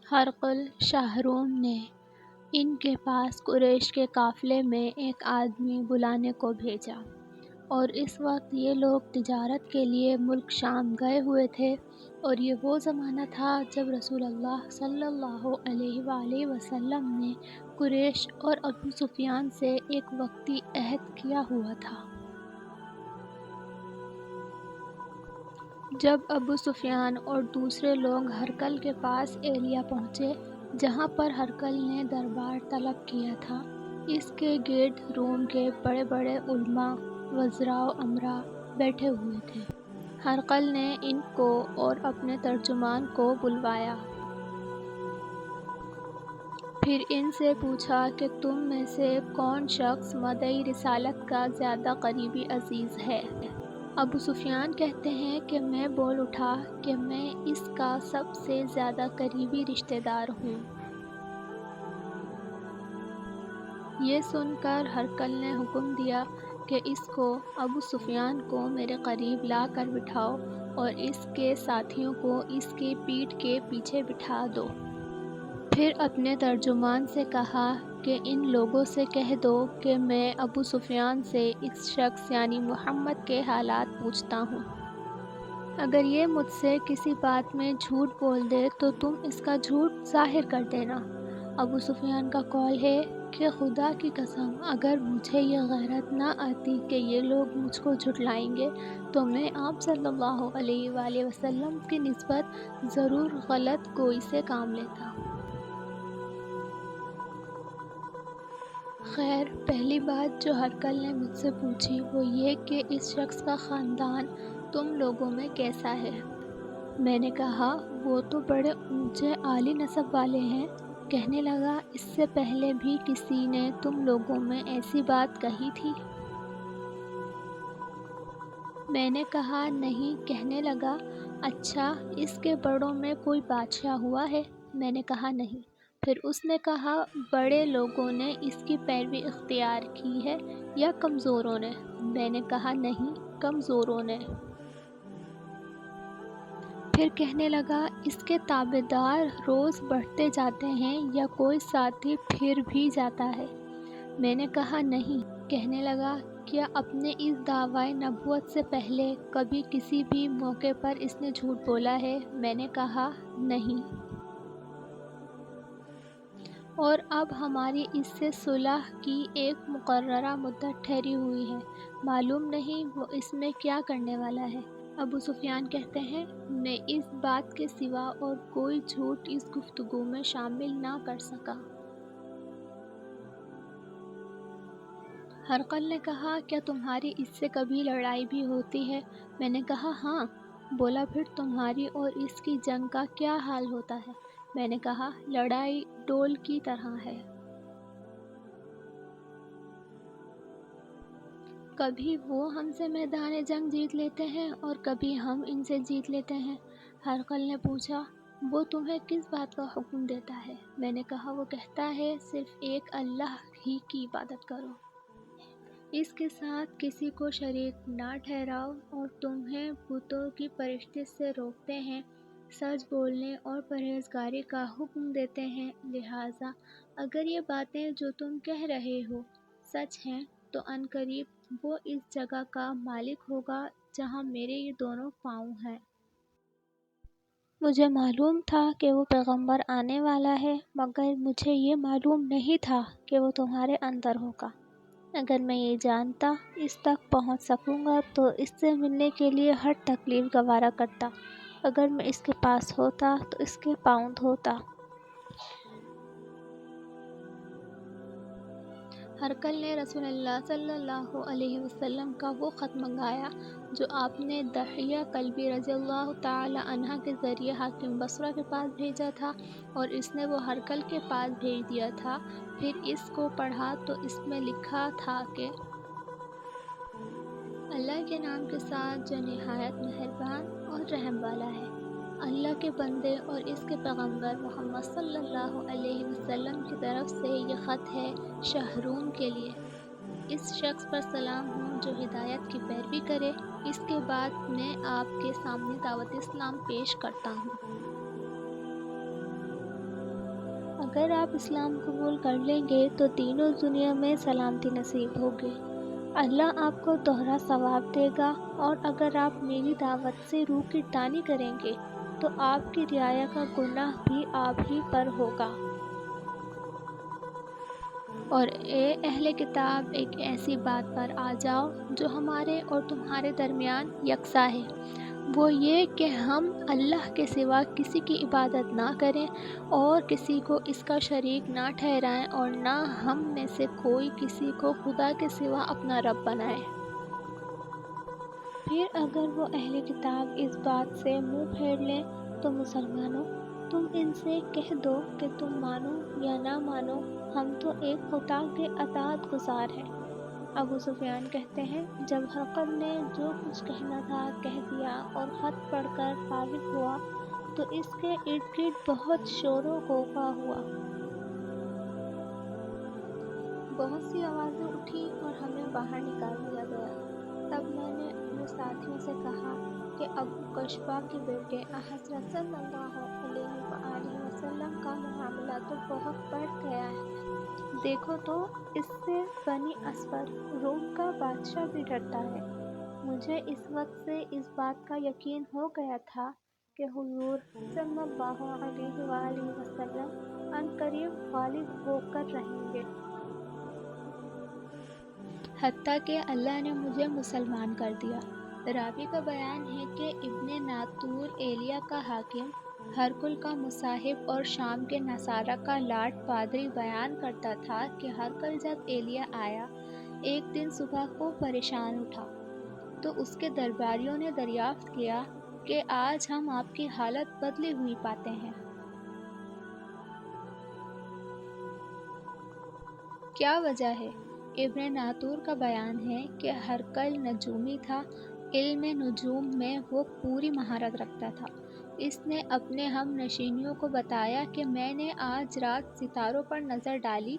ہرقل شاہ روم نے ان کے پاس قریش کے قافلے میں ایک آدمی بلانے کو بھیجا، اور اس وقت یہ لوگ تجارت کے لیے ملک شام گئے ہوئے تھے، اور یہ وہ زمانہ تھا جب رسول اللہ صلی اللہ علیہ وآلہ وسلم نے قریش اور ابو سفیان سے ایک وقتی عہد کیا ہوا تھا۔ جب ابو سفیان اور دوسرے لوگ ہرقل کے پاس ایلیا پہنچے جہاں پر ہرقل نے دربار طلب کیا تھا، اس کے گرد روم کے بڑے بڑے علماء، وزراء و امراء بیٹھے ہوئے تھے۔ ہرقل نے ان کو اور اپنے ترجمان کو بلوایا، پھر ان سے پوچھا کہ تم میں سے کون شخص مدعی رسالت کا زیادہ قریبی عزیز ہے؟ ابو سفیان کہتے ہیں کہ میں بول اٹھا کہ میں اس کا سب سے زیادہ قریبی رشتہ دار ہوں۔ یہ سن کر ہرقل نے حکم دیا کہ اس کو، ابو سفیان کو میرے قریب لا کر بٹھاؤ اور اس کے ساتھیوں کو اس کی پیٹھ کے پیچھے بٹھا دو۔ پھر اپنے ترجمان سے کہا کہ ان لوگوں سے کہہ دو کہ میں ابو سفیان سے اس شخص یعنی محمد کے حالات پوچھتا ہوں۔ اگر یہ مجھ سے کسی بات میں جھوٹ بول دے تو تم اس کا جھوٹ ظاہر کر دینا۔ ابو سفیان کا قول ہے کہ خدا کی قسم اگر مجھے یہ غیرت نہ آتی کہ یہ لوگ مجھ کو جھٹلائیں گے تو میں آپ صلی اللہ علیہ وآلہ وسلم کی نسبت ضرور غلط گوئی سے کام لیتا۔ خیر، پہلی بات جو ہرقل نے مجھ سے پوچھی وہ یہ کہ اس شخص کا خاندان تم لوگوں میں کیسا ہے؟ میں نے کہا وہ تو بڑے اونچے عالی نسب والے ہیں۔ کہنے لگا اس سے پہلے بھی کسی نے تم لوگوں میں ایسی بات کہی تھی؟ میں نے کہا نہیں۔ کہنے لگا اچھا، اس کے بڑوں میں کوئی بادشاہ ہوا ہے؟ میں نے کہا نہیں۔ پھر اس نے کہا بڑے لوگوں نے اس کی پیروی اختیار کی ہے یا کمزوروں نے؟ میں نے کہا نہیں، کمزوروں نے۔ پھر کہنے لگا اس کے تابعدار روز بڑھتے جاتے ہیں یا کوئی ساتھی پھر بھی جاتا ہے؟ میں نے کہا نہیں۔ کہنے لگا کیا اپنے اس دعویٰ نبوت سے پہلے کبھی کسی بھی موقع پر اس نے جھوٹ بولا ہے؟ میں نے کہا نہیں۔ اور اب ہماری اس سے صلح کی ایک مقررہ مدت ٹھہری ہوئی ہے، معلوم نہیں وہ اس میں کیا کرنے والا ہے۔ ابو سفیان کہتے ہیں میں اس بات کے سوا اور کوئی جھوٹ اس گفتگو میں شامل نہ کر سکا۔ ہرقل نے کہا کیا تمہاری اس سے کبھی لڑائی بھی ہوتی ہے؟ میں نے کہا ہاں۔ بولا پھر تمہاری اور اس کی جنگ کا کیا حال ہوتا ہے؟ میں نے کہا لڑائی ڈول کی طرح ہے، کبھی وہ ہم سے میدان جنگ جیت لیتے ہیں اور کبھی ہم ان سے جیت لیتے ہیں۔ ہرقل نے پوچھا وہ تمہیں کس بات کا حکم دیتا ہے؟ میں نے کہا وہ کہتا ہے صرف ایک اللہ ہی کی عبادت کرو، اس کے ساتھ کسی کو شریک نہ ٹھہراؤ، اور تمہیں بتوں کی پرستش سے روکتے ہیں، سچ بولنے اور پرہیزگاری کا حکم دیتے ہیں۔ لہٰذا اگر یہ باتیں جو تم کہہ رہے ہو سچ ہیں تو عنقریب وہ اس جگہ کا مالک ہوگا جہاں میرے یہ دونوں پاؤں ہیں۔ مجھے معلوم تھا کہ وہ پیغمبر آنے والا ہے، مگر مجھے یہ معلوم نہیں تھا کہ وہ تمہارے اندر ہوگا۔ اگر میں یہ جانتا اس تک پہنچ سکوں گا تو اس سے ملنے کے لیے ہر تکلیف گوارا کرتا۔ اگر میں اس کے پاس ہوتا تو اس کے پاؤں دھوتا۔ ہرقل نے رسول اللہ صلی اللہ علیہ وسلم کا وہ خط منگایا جو آپ نے دحیہ کلبی رضی اللہ تعالی عنہ کے ذریعے حاکم بصرہ کے پاس بھیجا تھا، اور اس نے وہ ہرقل کے پاس بھیج دیا تھا۔ پھر اس کو پڑھا تو اس میں لکھا تھا کہ اللہ کے نام کے ساتھ جو نہایت مہربان اور رحم والا ہے۔ اللہ کے بندے اور اس کے پیغمبر محمد صلی اللہ علیہ وسلم کی طرف سے یہ خط ہے شاہ روم کے لیے۔ اس شخص پر سلام ہوں جو ہدایت کی پیروی کرے۔ اس کے بعد میں آپ کے سامنے دعوت اسلام پیش کرتا ہوں۔ اگر آپ اسلام قبول کر لیں گے تو تینوں دنیا میں سلامتی نصیب ہوگی، اللہ آپ کو دوہرا ثواب دے گا، اور اگر آپ میری دعوت سے روح گردانی کریں گے تو آپ کی رعایا کا گناہ بھی آپ ہی پر ہوگا۔ اور اے اہل کتاب، ایک ایسی بات پر آ جاؤ جو ہمارے اور تمہارے درمیان یکساں ہے، وہ یہ کہ ہم اللہ کے سوا کسی کی عبادت نہ کریں اور کسی کو اس کا شریک نہ ٹھہرائیں، اور نہ ہم میں سے کوئی کسی کو خدا کے سوا اپنا رب بنائے۔ پھر اگر وہ اہل کتاب اس بات سے منہ پھیر لیں تو مسلمانوں، تم ان سے کہہ دو کہ تم مانو یا نہ مانو، ہم تو ایک خدا کے اطاعت گزار ہیں۔ ابو سفیان کہتے ہیں، جب ہرقل نے جو کچھ کہنا تھا کہہ دیا اور خط پڑھ کر فارغ ہوا تو اس کے ارد گرد بہت شور و غوغا ہوا۔ بہت سی آوازیں اٹھیں اور ہمیں باہر نکال دیا گیا۔ تب میں نے اپنے ساتھیوں سے کہا کہ ابو کشبہ کے بیٹے حضرت صلی اللہ علیہ وآلہ وسلم کا معاملہ تو بہت بڑھ گیا ہے، دیکھو تو اس سے بنی اسفر روم کا بادشاہ بھی ڈرتا ہے۔ مجھے اس وقت سے اس بات کا یقین ہو گیا تھا کہ حضور صلی اللہ علیہ وآلہ وسلم عنقریب غالب ہو کر رہیں گے۔ حتیٰ کہ اللہ نے مجھے مسلمان کر دیا۔ راوی کا بیان ہے کہ ابن ناطور ایلیا کا حاکم، ہرقل کا مصاحب اور شام کے نصارہ کا لاٹ پادری بیان کرتا تھا کہ ہرقل جب ایلیا آیا، ایک دن صبح کو پریشان اٹھا تو اس کے درباریوں نے دریافت کیا کہ آج ہم آپ کی حالت بدلی ہوئی پاتے ہیں، کیا وجہ ہے؟ ابن ناطور کا بیان ہے کہ ہرقل نجومی تھا، علم نجوم میں وہ پوری مہارت رکھتا تھا۔ اس نے اپنے ہم نشینیوں کو بتایا کہ میں نے آج رات ستاروں پر نظر ڈالی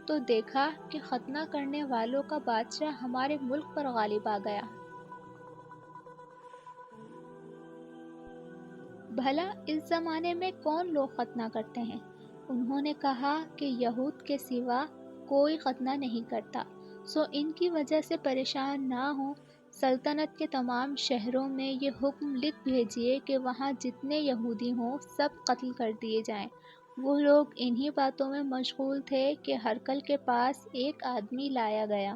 تو دیکھا کہ ختنہ کرنے والوں کا بادشاہ ہمارے ملک پر غالب آ گیا۔ بھلا اس زمانے میں کون لوگ ختنہ کرتے ہیں؟ انہوں نے کہا کہ یہود کے سوا کوئی ختنہ نہیں کرتا، سو ان کی وجہ سے پریشان نہ ہوں۔ سلطنت کے تمام شہروں میں یہ حکم لکھ بھیجیے کہ وہاں جتنے یہودی ہوں سب قتل کر دیے جائیں۔ وہ لوگ انہی باتوں میں مشغول تھے کہ ہرقل کے پاس ایک آدمی لایا گیا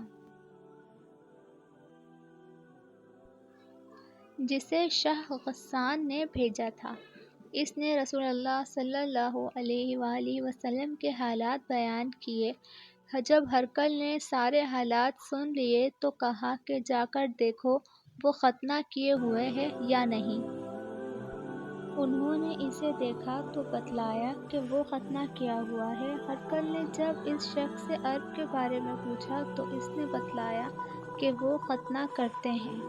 جسے شاہ غسان نے بھیجا تھا۔ اس نے رسول اللہ صلی اللہ علیہ وآلہ وسلم کے حالات بیان کیے۔ جب ہرقل نے سارے حالات سن لیے تو کہا کہ جا کر دیکھو وہ ختنہ کیے ہوئے ہے یا نہیں۔ انہوں نے اسے دیکھا تو بتلایا کہ وہ ختنہ کیا ہوا ہے۔ ہرقل نے جب اس شخص سے عرب کے بارے میں پوچھا تو اس نے بتلایا کہ وہ ختنہ کرتے ہیں۔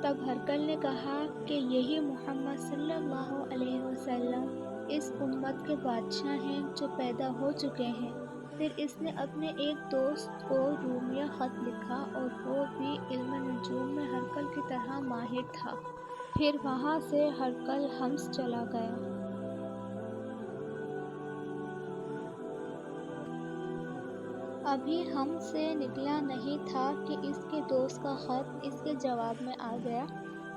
تب ہرقل نے کہا کہ یہی محمد صلی اللہ علیہ وسلم اس امت کے بادشاہ ہیں جو پیدا ہو چکے ہیں۔ پھر اس نے اپنے ایک دوست کو رومیہ خط لکھا اور وہ بھی علم نجوم میں ہرقل کی طرح ماہر تھا۔ پھر وہاں سے ہرقل حمص چلا گیا۔ ابھی حمص سے نکلا نہیں تھا کہ اس کے دوست کا خط اس کے جواب میں آ گیا۔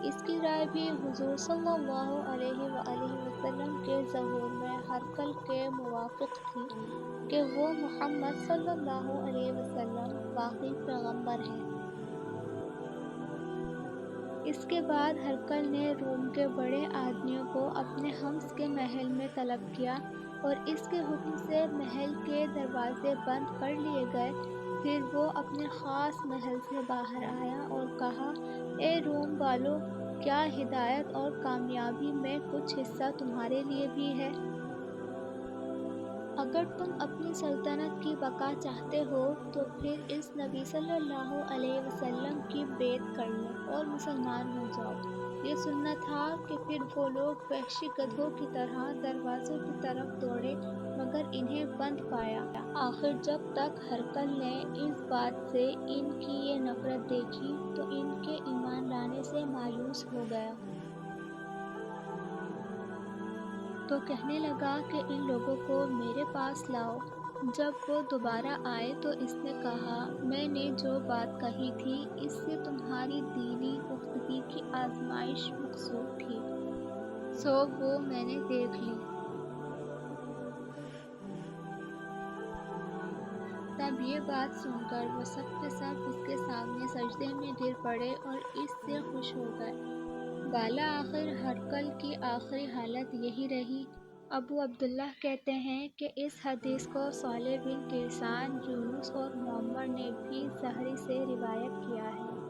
اس کی رائے بھی حضور صلی اللہ علیہ وآلہ وسلم کے ظہور میں ہرقل کے موافق تھی کہ وہ محمد صلی اللہ علیہ وسلم واقعی پیغمبر ہیں۔ اس کے بعد ہرقل نے روم کے بڑے آدمیوں کو اپنے حمص کے محل میں طلب کیا اور اس کے حکم سے محل کے دروازے بند کر لیے گئے۔ پھر وہ اپنے خاص محل سے باہر آیا اور کہا، اے روم والو، کیا ہدایت اور کامیابی میں کچھ حصہ تمہارے لیے بھی ہے؟ اگر تم اپنی سلطنت کی بقا چاہتے ہو تو پھر اس نبی صلی اللہ علیہ وسلم کی بیعت کر لو اور مسلمان ہو جاؤ۔ یہ سننا تھا کہ پھر وہ لوگ وحشی گدھوں کی طرح دروازوں کی طرف دوڑے مگر انہیں بند پایا۔ آخر جب تک ہرقل نے اس بات سے ان کی یہ نفرت دیکھی تو ان کے ایمان لانے سے مایوس ہو گیا۔ تو کہنے لگا کہ ان لوگوں کو میرے پاس لاؤ۔ جب وہ دوبارہ آئے تو اس نے کہا، میں نے جو بات کہی تھی اس سے تمہاری دینی پختگی کی آزمائش مقصود تھی، سو وہ میں نے دیکھ لی۔ تب یہ بات سن کر وہ سب کے سب اس کے سامنے سجدے میں گر پڑے اور اس سے خوش ہو گئے۔ بالآخر ہرقل کی آخری حالت یہی رہی۔ ابو عبداللہ کہتے ہیں کہ اس حدیث کو صالح بن کیسان، یونس اور معمر نے بھی زہری سے روایت کیا ہے۔